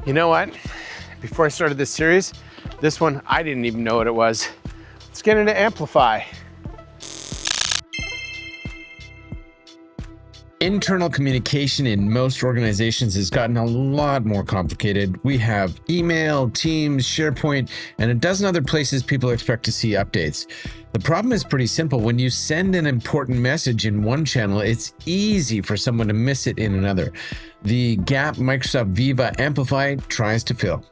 You know what? Before I started this series, this one, I didn't even know what it was. Let's get into Amplify. Internal communication in most organizations has gotten a lot more complicated. We have email, Teams, SharePoint, and a dozen other places people expect to see updates. The problem is pretty simple. When you send an important message in one channel, it's easy for someone to miss it in another. The gap Microsoft Viva Amplify tries to fill.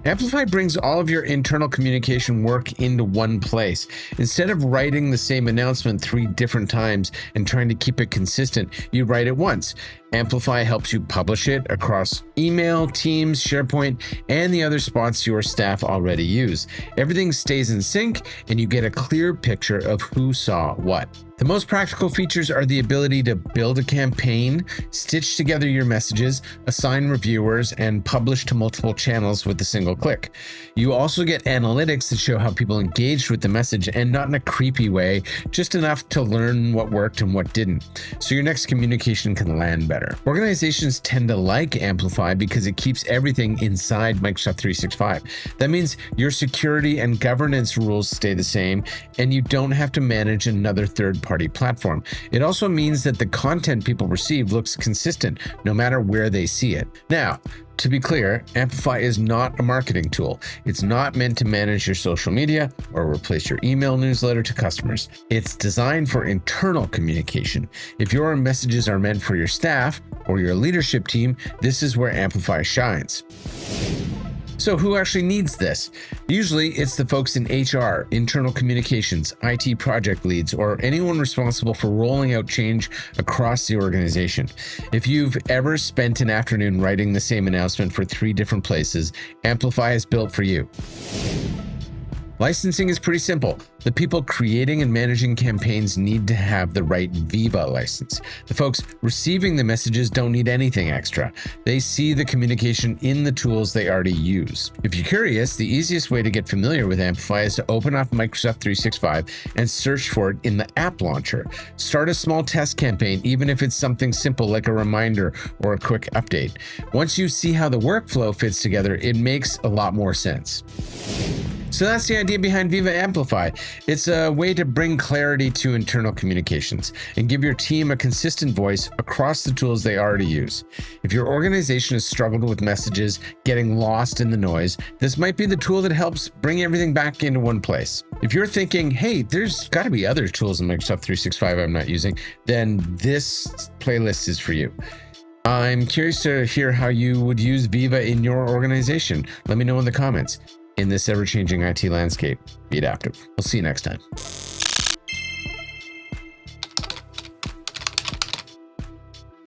Amplify brings all of your internal communication work into one place. Instead of writing the same announcement 3 different times and trying to keep it consistent, you write it once. Amplify helps you publish it across email, Teams, SharePoint, and the other spots your staff already use. Everything stays in sync, and you get a clear picture of who saw what. The most practical features are the ability to build a campaign, stitch together your messages, assign reviewers, and publish to multiple channels with a single click. You also get analytics that show how people engaged with the message, and not in a creepy way, just enough to learn what worked and what didn't, so your next communication can land better. Organizations tend to like Amplify because it keeps everything inside Microsoft 365. That means your security and governance rules stay the same, and you don't have to manage another third-party platform. It also means that the content people receive looks consistent no matter where they see it. Now, to be clear, Amplify is not a marketing tool. It's not meant to manage your social media or replace your email newsletter to customers. It's designed for internal communication. If your messages are meant for your staff or your leadership team, this is where Amplify shines. So who actually needs this? Usually it's the folks in HR, internal communications, IT project leads, or anyone responsible for rolling out change across the organization. If you've ever spent an afternoon writing the same announcement for 3 different places, Amplify is built for you. Licensing is pretty simple. The people creating and managing campaigns need to have the right Viva license. The folks receiving the messages don't need anything extra. They see the communication in the tools they already use. If you're curious, the easiest way to get familiar with Amplify is to open up Microsoft 365 and search for it in the app launcher. Start a small test campaign, even if it's something simple like a reminder or a quick update. Once you see how the workflow fits together, it makes a lot more sense. So that's the idea behind Viva Amplify. It's a way to bring clarity to internal communications and give your team a consistent voice across the tools they already use. If your organization has struggled with messages getting lost in the noise, this might be the tool that helps bring everything back into one place. If you're thinking, hey, there's got to be other tools in Microsoft 365 I'm not using, then this playlist is for you. I'm curious to hear how you would use Viva in your organization. Let me know in the comments. In this ever-changing IT landscape, be adaptive. We'll see you next time.